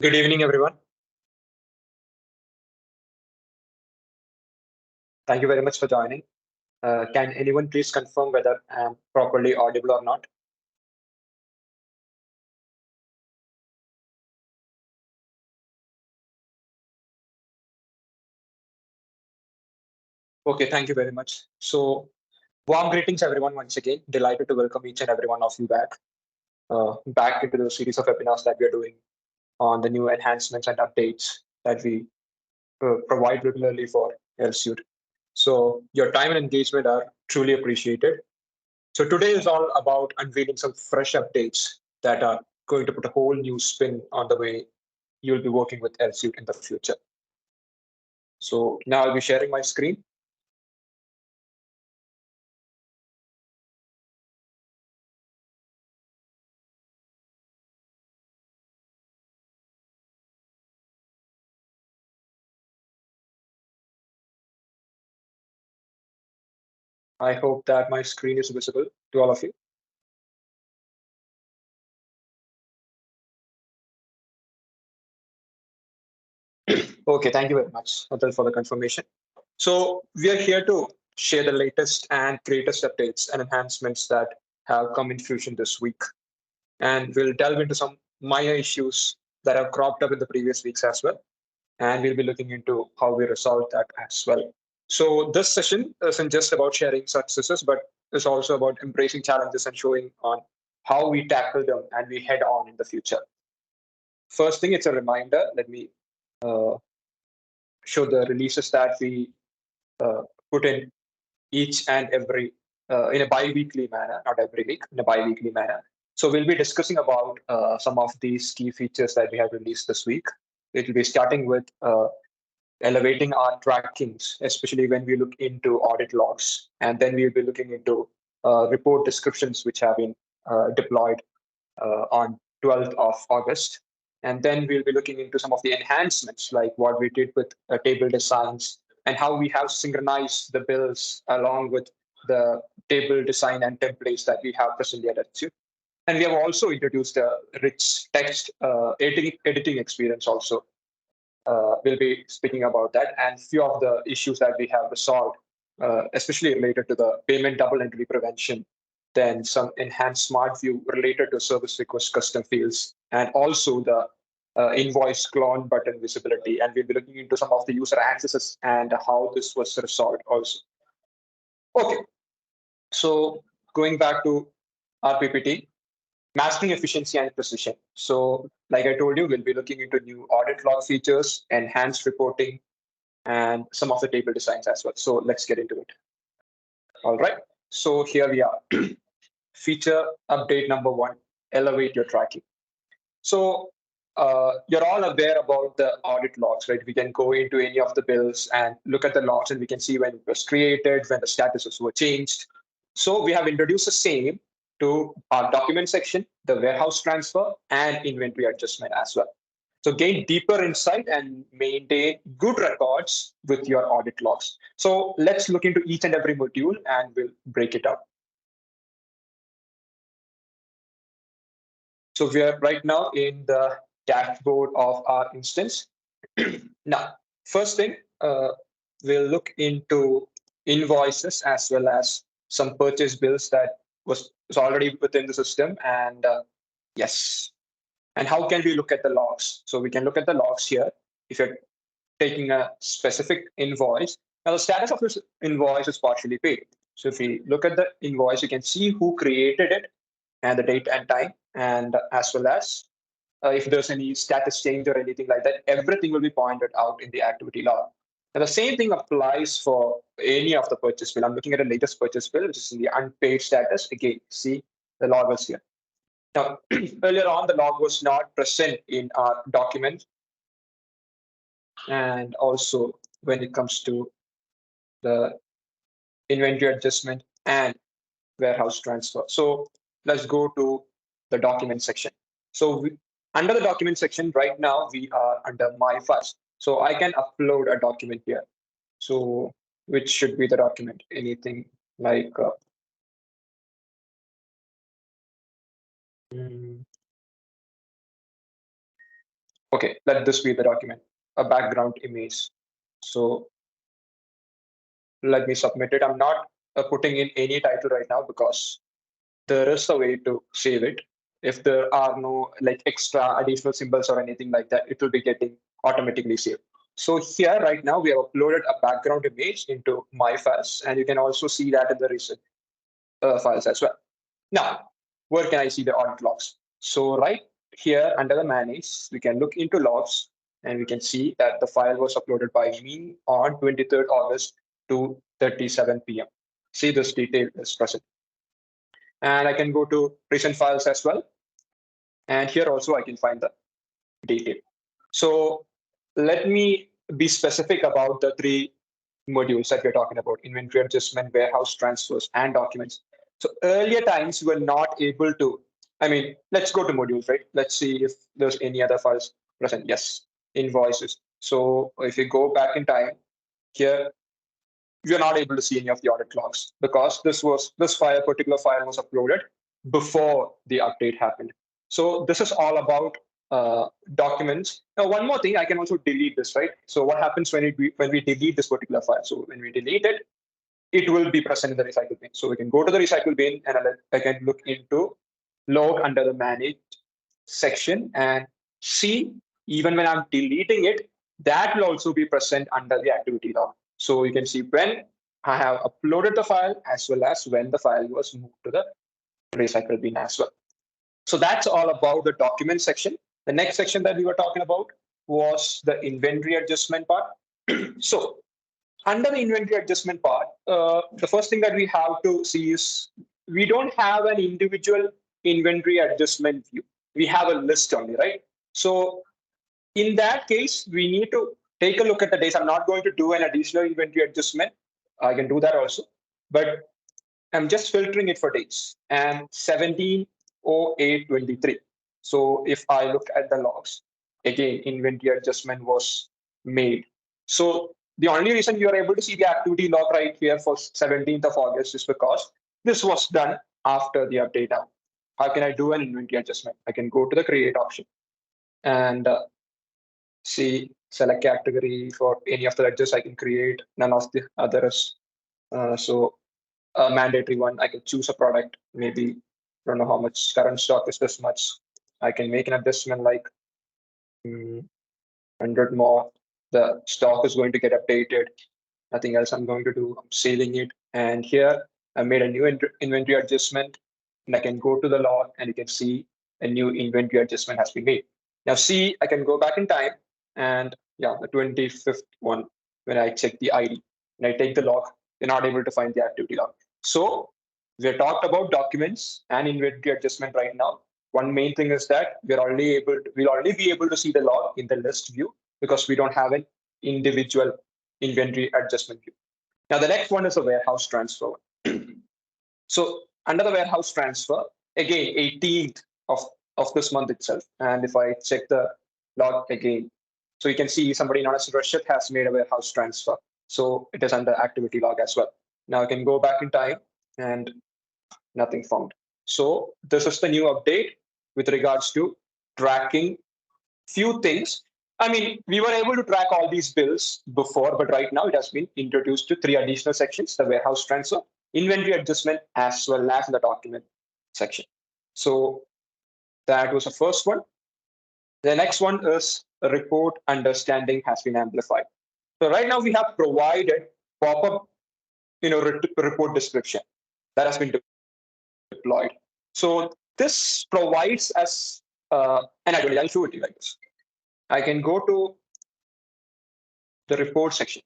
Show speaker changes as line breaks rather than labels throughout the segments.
Good evening, everyone. Thank you very much for joining. Can anyone please confirm whether I'm properly audible or not? Okay, thank you very much. So, warm greetings, everyone, once again. Delighted to welcome each and every one of you back into the series of webinars that we are doing on the new enhancements and updates that we provide regularly for EalSuite. So, your time and engagement are truly appreciated. So, today is all about unveiling some fresh updates that are going to put a whole new spin on the way you'll be working with EalSuite in the future. So now I'll be sharing my screen. I hope that my screen is visible to all of you. Okay, thank you very much, Atal, for the confirmation. So we are here to share the latest and greatest updates and enhancements that have come in Fusion this week. And we'll delve into some minor issues that have cropped up in the previous weeks as well. And we'll be looking into how we resolve that as well. So this session isn't just about sharing successes, but it's also about embracing challenges and showing on how we tackle them and we head on in the future. First thing, it's a reminder. Let me uh, show the releases that we put in each and every in a bi-weekly manner, not every week, in a bi-weekly manner. So we'll be discussing about some of these key features that we have released this week. It will be starting with elevating our trackings, especially when we look into audit logs, and then we'll be looking into report descriptions which have been deployed on 12th of August. And then we'll be looking into some of the enhancements, like what we did with table designs and how we have synchronized the bills along with the table design and templates that we have presently at Etsu. And we have also introduced a rich text editing experience also. We'll be speaking about that and few of the issues that we have resolved, especially related to the payment double entry prevention, then some enhanced smart view related to service request custom fields, and also the invoice clone button visibility. And we'll be looking into some of the user accesses and how this was resolved also. Okay, so going back to our PPT, mastering efficiency and precision. So like I told you, we'll be looking into new audit log features, enhanced reporting, and some of the table designs as well. So let's get into it. All right. So here we are. Feature update number 1, elevate your tracking. So you're all aware about the audit logs, right? We can go into any of the bills and look at the logs and we can see when it was created, when the statuses were changed. So we have introduced the same to our document section, the warehouse transfer, and inventory adjustment as well. So gain deeper insight and maintain good records with your audit logs. So let's look into each and every module and we'll break it up. So we are right now in the dashboard of our instance. Now, first thing, we'll look into invoices as well as some purchase bills that was already within the system. And yes, and how can we look at the logs? So we can look at the logs here. If you're taking a specific invoice, now the status of this invoice is partially paid. So if we look at the invoice, you can see who created it and the date and time, and as well as if there's any status change or anything like that, everything will be pointed out in the activity log. And the same thing applies for any of the purchase bill. I'm looking at the latest purchase bill, which is in the unpaid status. Again, see the log is here. Now, earlier on, the log was not present in our document. And also when it comes to the inventory adjustment and warehouse transfer. So let's go to the document section. So under the document section right now, we are under my files. So I can upload a document here. So which should be the document? Anything like Okay, let this be the document, a background image. So let me submit it. I'm not putting in any title right now because there is a way to save it. If there are no like extra additional symbols or anything like that, it will be getting automatically saved. So here right now, we have uploaded a background image into my files, and you can also see that in the recent files as well. Now, where can I see the audit logs? So right here under the manage, we can look into logs and we can see that the file was uploaded by me on 23rd August to 37 p.m. See, this detail is present. And I can go to recent files as well. And here also I can find the detail. So let me be specific about the three modules that we're talking about: inventory adjustment, warehouse transfers, and documents. So earlier times we were not able to, let's go to modules, right? Let's see if there's any other files present. Yes, invoices. So if you go back in time, here we are not able to see any of the audit logs because this particular file was uploaded before the update happened. So this is all about documents. Now, one more thing, I can also delete this, right? So what happens when we delete this particular file? So when we delete it, it will be present in the recycle bin. So we can go to the recycle bin and I can look into log under the manage section and see, even when I'm deleting it, that will also be present under the activity log. So you can see when I have uploaded the file as well as when the file was moved to the recycle bin as well. So that's all about the document section. The next section that we were talking about was the inventory adjustment part. So under the inventory adjustment part, the first thing that we have to see is we don't have an individual inventory adjustment view. We have a list only, right? So in that case, we need to take a look at the days. I'm not going to do an additional inventory adjustment. I can do that also, but I'm just filtering it for dates and 17/08/23. So if I look at the logs, again, inventory adjustment was made. So the only reason you are able to see the activity log right here for 17th of August is because this was done after the update. Now, how can I do an inventory adjustment? I can go to the create option and see, select category for any of the ledgers I can create, none of the others. So a mandatory one, I can choose a product, maybe, I don't know how much current stock is this much. I can make an adjustment like 100 more. The stock is going to get updated. Nothing else I'm going to do. I'm saving it. And here I made a new inventory adjustment and I can go to the log and you can see a new inventory adjustment has been made. Now see, I can go back in time and yeah, the 25th one, when I check the ID and I take the log, you're not able to find the activity log. So we talked about documents and inventory adjustment right now. One main thing is that we'll only be able to see the log in the list view because we don't have an individual inventory adjustment view. Now the next one is a warehouse transfer. So under the warehouse transfer, again, 18th of this month itself. And if I check the log again, so you can see somebody known as Rashid has made a warehouse transfer. So it is under activity log as well. Now I can go back in time and nothing found. So this is the new update with regards to tracking few things. I mean, we were able to track all these bills before, but right now it has been introduced to three additional sections: the warehouse transfer, inventory adjustment, as well as the document section. So that was the first one. The next one is report understanding has been amplified. So right now we have provided pop-up, report description that has been deployed. So this provides us an advantage. I'll show it to you like this. I can go to the report section.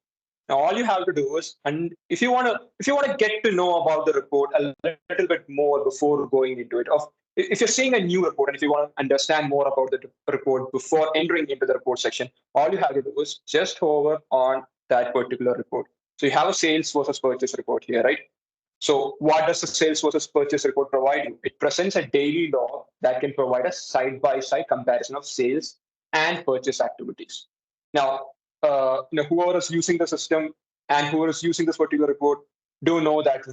Now all you have to do is, and if you want to get to know about the report a little bit more before going into it, if you're seeing a new report and if you want to understand more about the report before entering into the report section, all you have to do is just hover on that particular report. So you have a sales versus purchase report here, right? So what does the sales versus purchase report provide you? It presents a daily log that can provide a side-by-side comparison of sales and purchase activities. Now, whoever is using the system and whoever is using this particular report do know that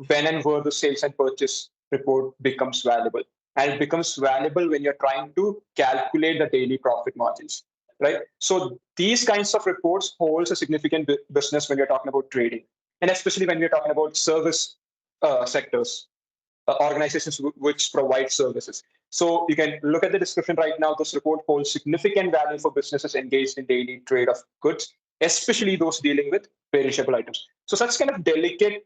when and where the sales and purchase report becomes valuable. and it becomes valuable when you're trying to calculate the daily profit margins, right? So these kinds of reports holds a significant business when you're talking about trading, and especially when we're talking about service sectors, organizations which provide services. So you can look at the description right now. This report holds significant value for businesses engaged in daily trade of goods, especially those dealing with perishable items. So such kind of delicate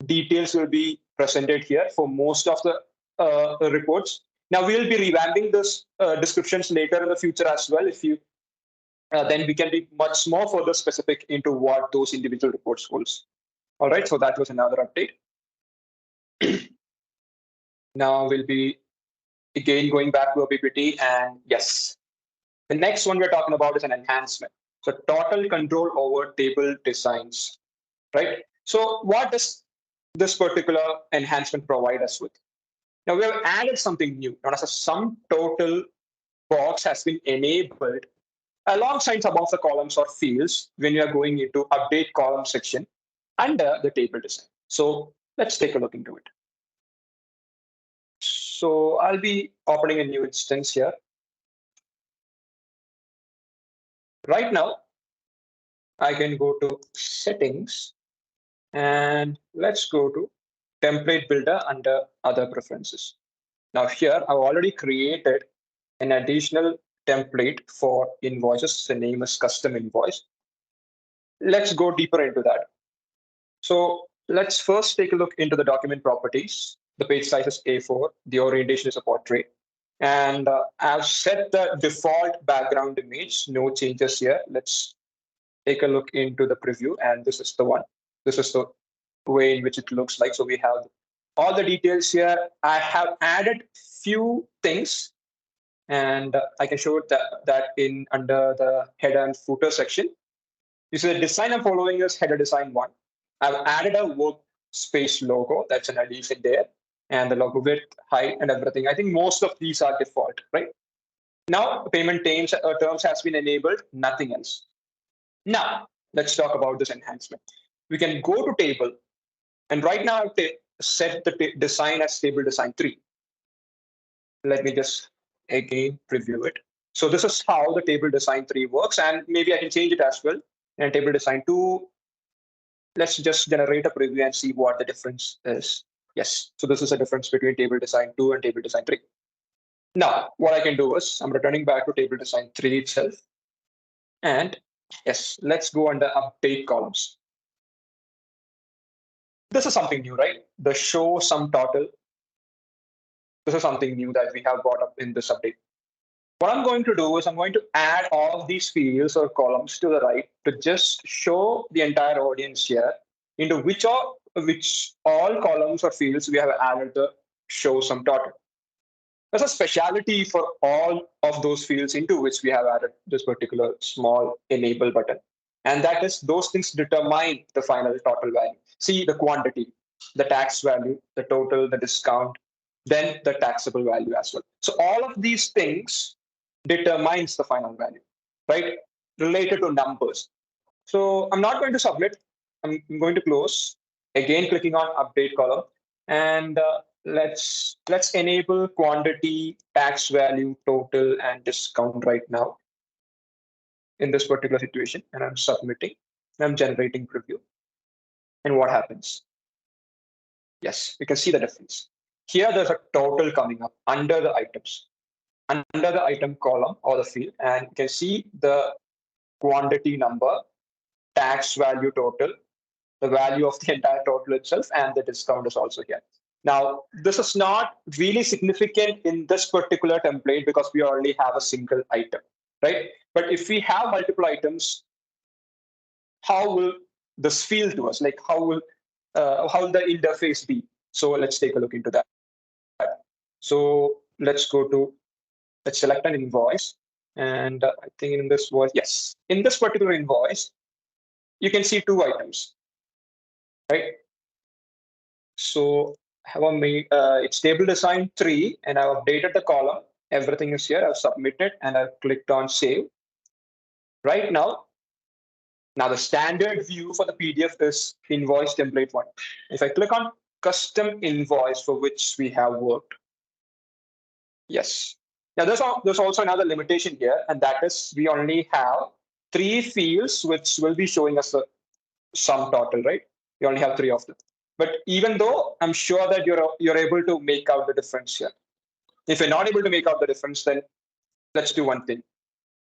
details will be presented here for most of the reports. Now we'll be revamping this descriptions later in the future as well. If you then we can be much more further specific into what those individual reports holds. All right, so that was another update. Now we'll be again going back to a PPT, and yes, the next one we're talking about is an enhancement. So total control over table designs, right? So what does this particular enhancement provide us with? Now we have added something new, known as a sum total box has been enabled alongside some of the columns or fields when you are going into update column section under the table design. So let's take a look into it. So I'll be opening a new instance here. Right now, I can go to settings and let's go to template builder under other preferences. Now here, I've already created an additional template for invoices. The name is custom invoice. Let's go deeper into that. So let's first take a look into the document properties. The page size is A4. The orientation is a portrait. And I've set the default background image. No changes here. Let's take a look into the preview. And this is the one. This is the way in which it looks like. So we have all the details here. I have added few things, and I can show that in under the header and footer section. You see the design I'm following is header design 1. I've added a workspace logo. That's an addition there. And the logo width, height, and everything. I think most of these are default, right? Now, payment terms has been enabled, nothing else. Now, let's talk about this enhancement. We can go to table, and right now I've set the design as table design 3. Let me just again preview it. So this is how the table design 3 works, and maybe I can change it as well. And table design 2, let's just generate a preview and see what the difference is. Yes, so this is a difference between table design 2 and table design 3. Now, what I can do is I'm returning back to table design 3 itself. And yes, let's go under update columns. This is something new, right? The show sum total. This is something new that we have brought up in this update. What I'm going to do is I'm going to add all of these fields or columns to the right to just show the entire audience here into which all columns or fields we have added the show sum total. There's a speciality for all of those fields into which we have added this particular small enable button. And that is those things determine the final total value. See the quantity, the tax value, the total, the discount, then the taxable value as well. So all of these things determines the final value, right? Related to numbers. So I'm not going to submit. I'm going to close. Again, clicking on update column. And let's enable quantity, tax value, total, and discount right now in this particular situation. And I'm submitting. I'm generating preview. And what happens? Yes, you can see the difference. Here, there's a total coming up under the items, under the item column or the field. And you can see the quantity number, tax value total, the value of the entire total itself, and the discount is also here. Now, this is not really significant in this particular template because we already have a single item, right? But if we have multiple items, how will this feel to us? Like how will the interface be? So let's take a look into that. So let's select an invoice. And I think in this was, yes, in this particular invoice, you can see 2 items, right? So it's table design 3, and I've updated the column. Everything is here. I've submitted and I've clicked on save. Right now the standard view for the PDF is invoice template 1. If I click on custom invoice for which we have worked, Yes. Now there's also another limitation here, and that is we only have three fields which will be showing us the sum total, right? We only have three of them. But even though I'm sure that you're able to make out the difference here. If you're not able to make out the difference, then let's do one thing.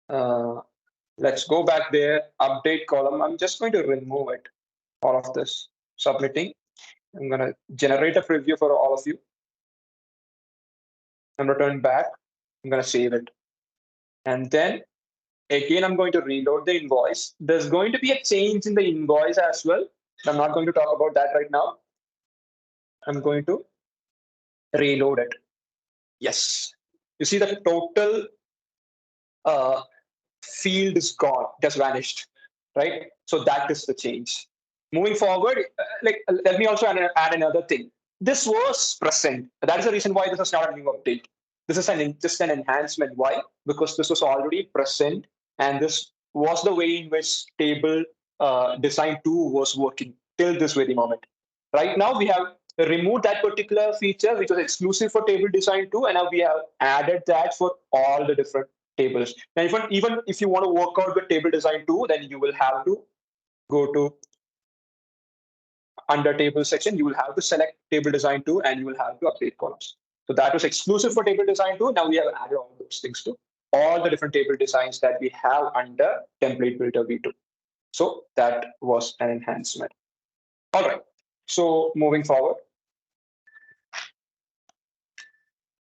Uh, let's go back there, update column. I'm just going to remove it, all of this, submitting. I'm going to generate a preview for all of you and return back. I'm going to save it. And then again, I'm going to reload the invoice. There's going to be a change in the invoice as well. I'm not going to talk about that right now. I'm going to reload it. Yes. You see the total uh, field is gone, it has vanished, right? So that is the change. Moving forward, let me also add another thing. This was present. That is the reason why this is not a new update. This is just an enhancement. Why? Because this was already present, and this was the way in which table design 2 was working till this very moment. Right now, we have removed that particular feature, which was exclusive for table design 2, and now we have added that for all the different tables. And even if you want to work out with table design 2, then you will have to go to under table section, you will have to select table design 2 and you will have to update columns. So that was exclusive for table design 2. Now we have added all those things to all the different table designs that we have under template builder V2. So that was an enhancement. All right. So moving forward,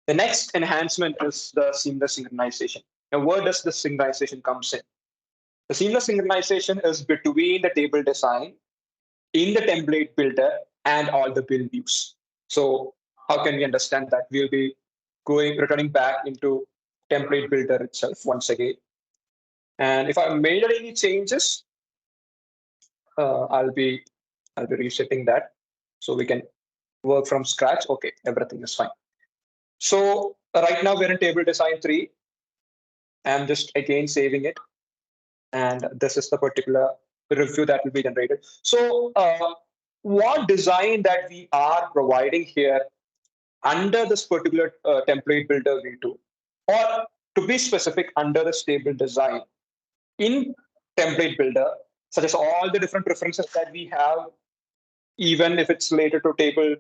the next enhancement is the seamless synchronization. Now, where does the synchronization comes in? The seamless synchronization is between the table design in the template builder and all the bill views. So how can we understand that? We'll be returning back into template builder itself once again. And if I made any changes, I'll be resetting that so we can work from scratch. Okay, everything is fine. So right now we're in table design 3. I'm just again saving it. And this is the particular review that will be generated. So what design that we are providing here under this particular template builder V2, or to be specific, under the stable design in template builder, such as all the different preferences that we have, even if it's related to table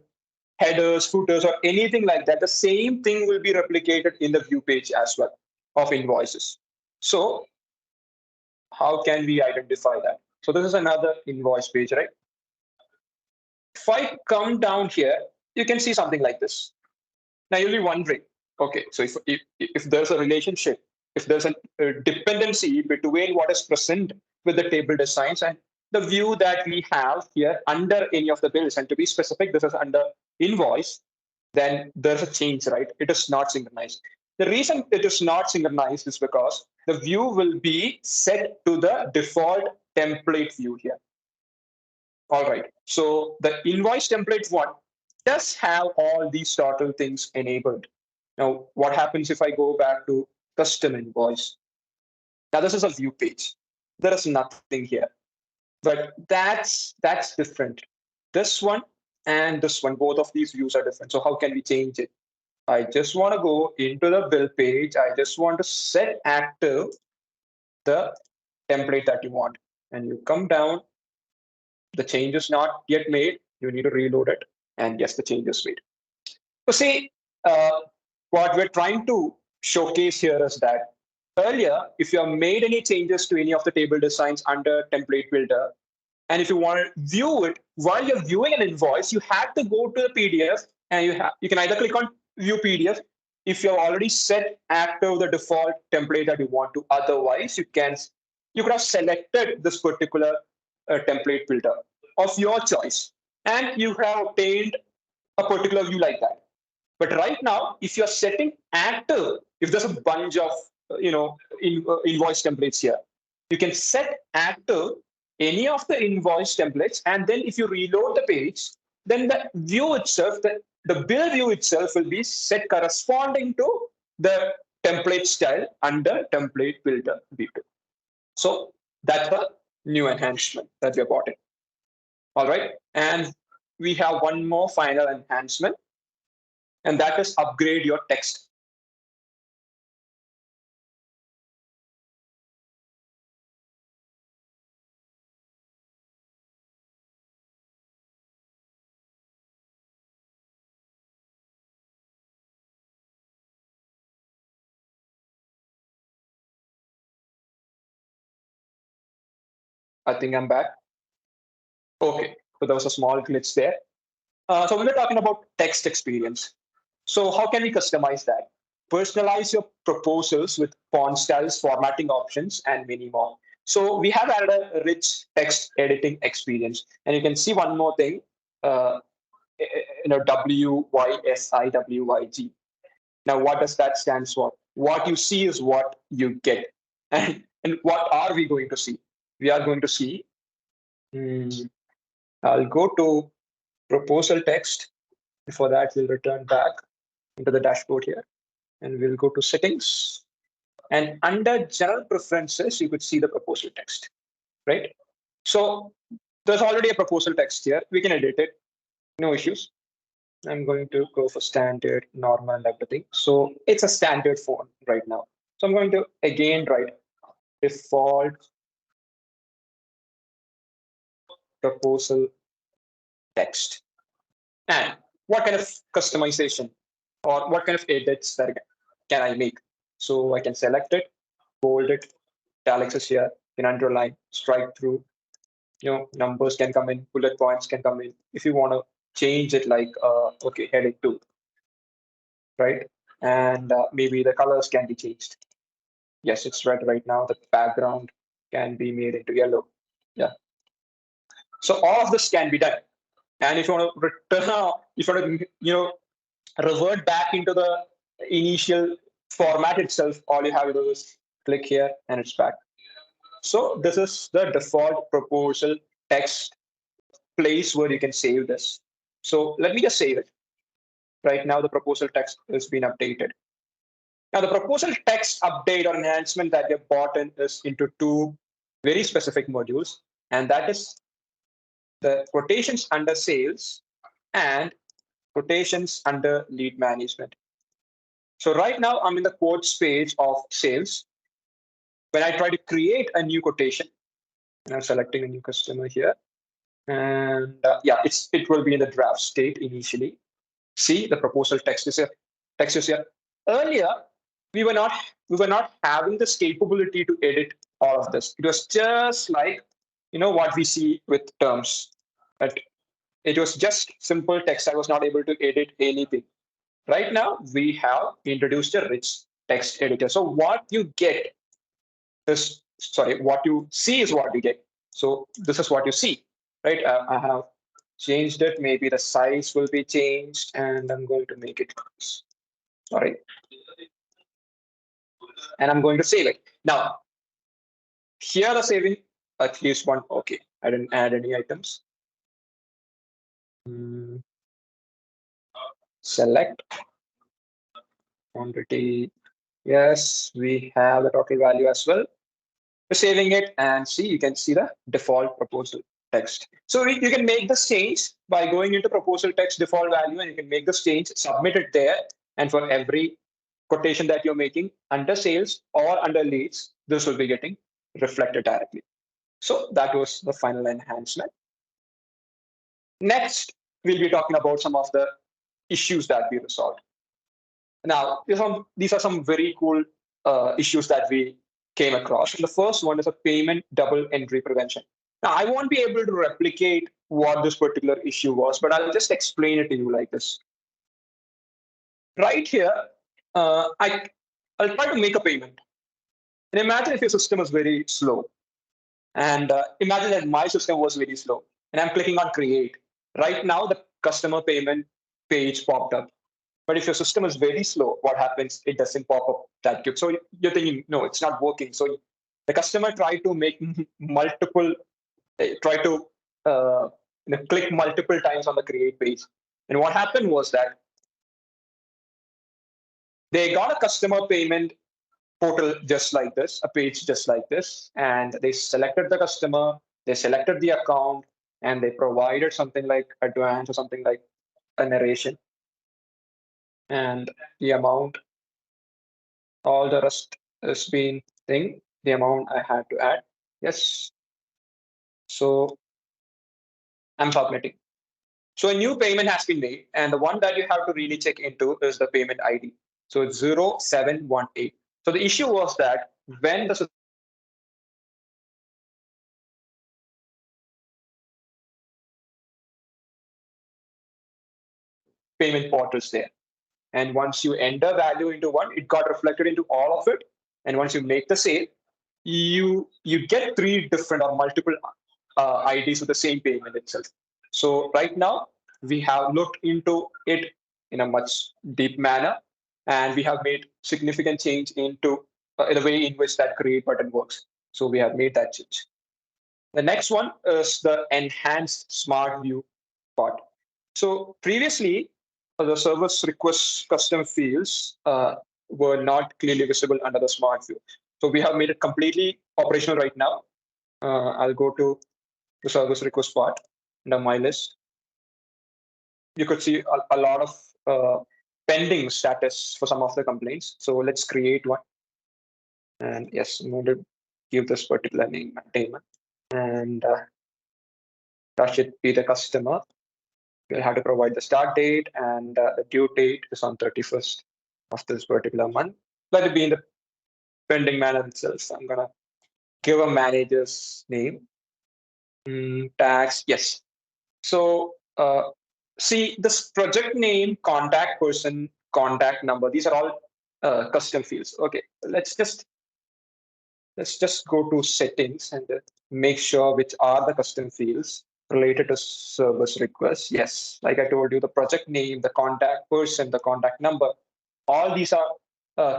headers, footers, or anything like that, the same thing will be replicated in the view page as well of invoices. So how can we identify that? So this is another invoice page, right? If I come down here, you can see something like this. Now you'll be wondering, okay, so if there's a relationship, if there's a dependency between what is present with the table designs and the view that we have here under any of the bills, and to be specific, this is under invoice, then there's a change, right? It is not synchronized. The reason it is not synchronized is because the view will be set to the default template view here. All right. So the invoice template one does have all these total things enabled. Now, what happens if I go back to custom invoice? Now, this is a view page. There is nothing here, but that's different. This one and this one, both of these views are different. So how can we change it? I just want to go into the bill page. I just want to set active the template that you want. And you come down, the change is not yet made. You need to reload it. And yes, the change is made. So see, what we're trying to showcase here is that earlier, if you have made any changes to any of the table designs under template builder, and if you want to view it while you're viewing an invoice, you have to go to the PDF and you can either click on view PDF if you've already set active the default template that you want to. Otherwise, you could have selected this particular template builder of your choice, and you have obtained a particular view like that. But right now, if you're setting active, if there's a bunch of invoice templates here, you can set active any of the invoice templates, and then if you reload the page, then the view itself, the bill view itself will be set corresponding to the template style under template builder V2. So that's a new enhancement that we are brought in. All right. And we have one more final enhancement, and that is upgrade your text. I think I'm back. Okay, so there was a small glitch there. So we were talking about text experience. So how can we customize that? Personalize your proposals with font styles, formatting options, and many more. So we have added a rich text editing experience. And you can see one more thing, uh, WYSIWYG. Now, what does that stand for? What you see is what you get. And what are we going to see? We are going to see, I'll go to proposal text. Before that, we'll return back into the dashboard here and we'll go to settings. And under general preferences, you could see the proposal text, right? So there's already a proposal text here. We can edit it, no issues. I'm going to go for standard, normal, and everything. So it's a standard font right now. So I'm going to again write default proposal text. And what kind of customization or what kind of edits that can I make? So I can select it, bold it, italics is here, you can underline, strike through, numbers can come in, bullet points can come in. If you want to change it like, okay, heading 2, right? And maybe the colors can be changed. Yes, it's red right now. The background can be made into yellow. Yeah. So all of this can be done. And if you want to return, if you want to, revert back into the initial format itself, all you have to do is click here and it's back. So this is the default proposal text place where you can save this. So let me just save it. Right now, the proposal text has been updated. Now, the proposal text update or enhancement that you've bought in is into 2 very specific modules, and that is the quotations under sales and quotations under lead management. So right now, I'm in the quotes page of sales. When I try to create a new quotation, and I'm selecting a new customer here, and yeah, it will be in the draft state initially. See, the proposal text is here. Text is here. Earlier, we were not having this capability to edit all of this. It was just like what we see with terms. But it was just simple text. I was not able to edit anything. Right now, we have introduced a rich text editor. So what you get is, sorry, what you see is what you get. So this is what you see, right? I have changed it. Maybe the size will be changed, and I'm going to make it. All right. And I'm going to save it. Now, here the saving, at least one. Okay, I didn't add any items. Select quantity. Yes, we have the total value as well. We're saving it and see, you can see the default proposal text. So you can make this change by going into proposal text default value, and you can make this change, submit it there. And for every quotation that you're making under sales or under leads, this will be getting reflected directly. So that was the final enhancement. Next, we'll be talking about some of the issues that we resolved. Now, these are some very cool issues that we came across. And the first one is a payment double entry prevention. Now, I won't be able to replicate what this particular issue was, but I'll just explain it to you like this. Right here, I'll try to make a payment. And imagine if your system is very slow. And imagine that my system was very slow. And I'm clicking on create. Right now, the customer payment page popped up. But if your system is very slow, what happens? It doesn't pop up that quick. So you're thinking, no, it's not working. So the customer tried to make multiple, click multiple times on the create page. And what happened was that they got a customer payment portal just like this, a page just like this, and they selected the customer, they selected the account, and they provided something like advance or something like a narration. And the amount, all the rest has been thing, the amount I had to add. Yes. So I'm submitting. So a new payment has been made, and the one that you have to really check into is the payment ID. So it's 0718. So the issue was that when the payment portals there. And once you enter value into one, it got reflected into all of it. And once you make the sale, you get three different or multiple IDs with the same payment itself. So right now we have looked into it in a much deep manner, and we have made significant change into the way in which that create button works. So we have made that change. The next one is the enhanced smart view part. So previously, the service request custom fields were not clearly visible under the smart view. So we have made it completely operational right now. I'll go to the service request part under my list. You could see a lot of pending status for some of the complaints. So let's create one. And yes, I'm going to give this particular name maintainment. And that should be the customer. We'll have to provide the start date, and the due date is on 31st of this particular month. Let it be in the pending manner itself. I'm going to give a manager's name. Tax, yes. So see, this project name, contact person, contact number, these are all custom fields. Okay, let's just go to settings and make sure which are the custom fields related to service requests. Yes, like I told you, the project name, the contact person, the contact number, all these are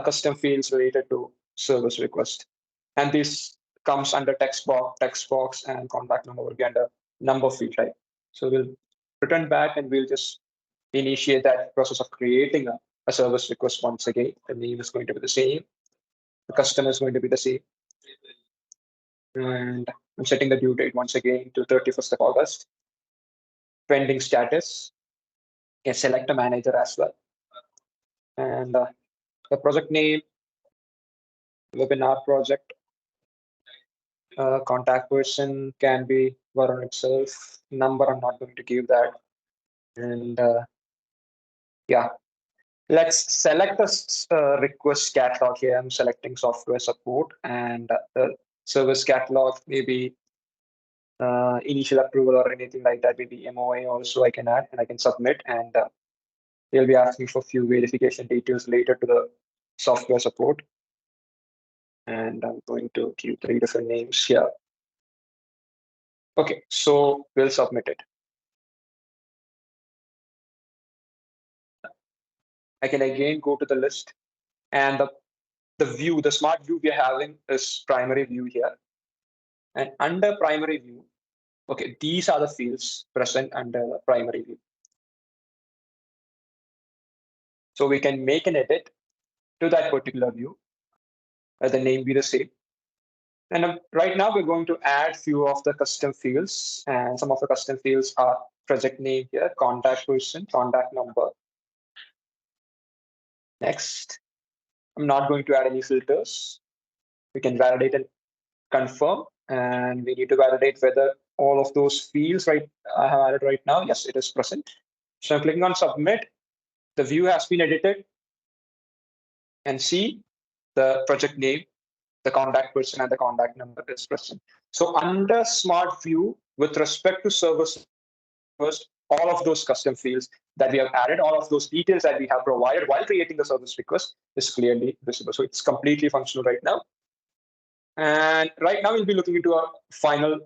custom fields related to service request. And this comes under text box, and contact number will be under number field type. So we'll return back and we'll just initiate that process of creating a service request once again. The name is going to be the same. The customer is going to be the same. And I'm setting the due date once again to 31st of August. Pending status. Can select a manager as well. And the project name, webinar project. Contact person can be Varun itself. Number, I'm not going to give that. And yeah, let's select the request catalog here. I'm selecting software support, and the service catalog, maybe initial approval or anything like that, maybe MOA also I can add, and I can submit, and they'll be asking for a few verification details related to the software support. And I'm going to give 3 different names here. Okay, so we'll submit it. I can again go to the list, and the view, the smart view we are having is primary view here. And under primary view, okay, these are the fields present under the primary view. So we can make an edit to that particular view. The name be the same. And right now we're going to add few of the custom fields, and some of the custom fields are project name here, contact person, contact number. Next, I'm not going to add any filters. We can validate and confirm, and we need to validate whether all of those fields I have added right now, yes, it is present. So I'm clicking on submit. The view has been edited, and see the project name, the contact person, and the contact number is present. So under smart view, with respect to service, first, all of those custom fields that we have added, all of those details that we have provided while creating the service request is clearly visible. So it's completely functional right now. And right now we'll be looking into a final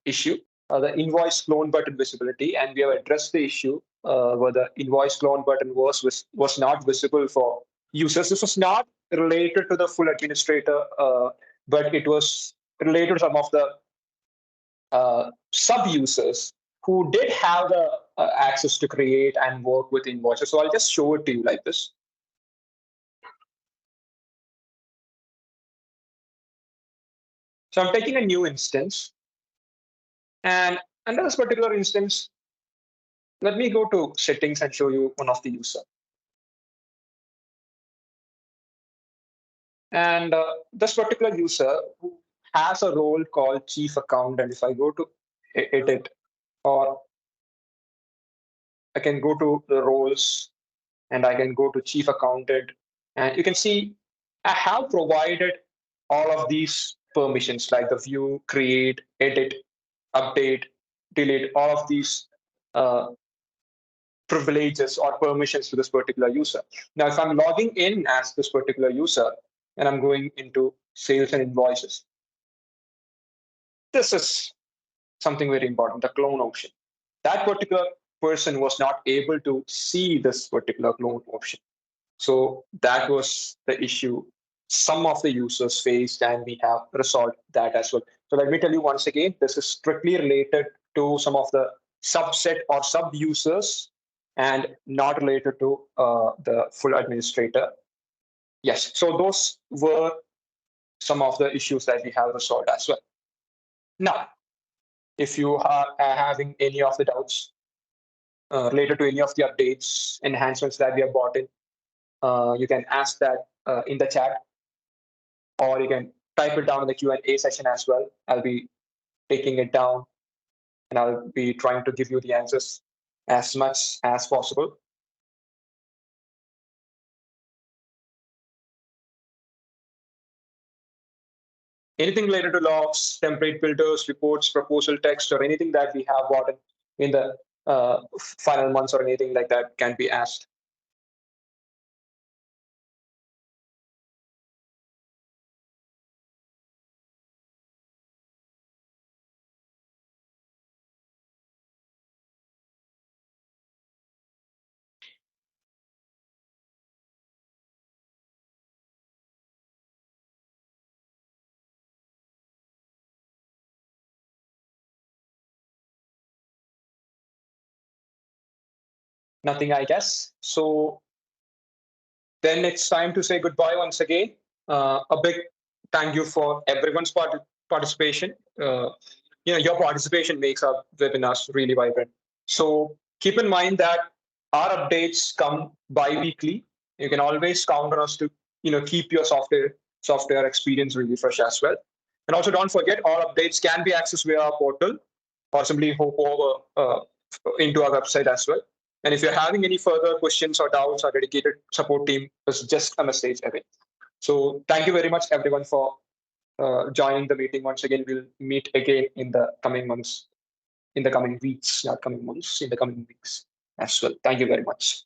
issue, the invoice clone button visibility, and we have addressed the issue where the invoice clone button was not visible for users. This was not related to the full administrator, but it was related to some of the sub-users who did have the access to create and work with invoices. So I'll just show it to you like this. So I'm taking a new instance, and under this particular instance, let me go to settings and show you one of the user. And this particular user who has a role called chief accountant. If I go to edit, or I can go to the roles and I can go to chief accountant, and you can see I have provided all of these permissions like the view, create, edit, update, delete, all of these privileges or permissions to this particular user. Now, if I'm logging in as this particular user and I'm going into sales and invoices, this is something very important, the clone option. That particular person was not able to see this particular clone option. So that was the issue some of the users faced, and we have resolved that as well. So let me tell you once again, this is strictly related to some of the subset or sub users and not related to the full administrator. Yes, so those were some of the issues that we have resolved as well. Now, if you are having any of the doubts related to any of the updates, enhancements that we have brought in, you can ask that in the chat, or you can type it down in the Q&A session as well. I'll be taking it down and I'll be trying to give you the answers as much as possible. Anything related to logs, template filters, reports, proposal text, or anything that we have brought in the final months or anything like that can be asked. Nothing, I guess. So then it's time to say goodbye once again. A big thank you for everyone's participation. Your participation makes our webinars really vibrant. So keep in mind that our updates come bi-weekly. You can always count on us to keep your software experience really fresh as well. And also don't forget, all updates can be accessed via our portal or simply hop over into our website as well. And if you're having any further questions or doubts, our dedicated support team is just a message away. So thank you very much, everyone, for joining the meeting. Once again, we'll meet again in the coming months, in the coming weeks, not coming months, in the coming weeks as well. Thank you very much.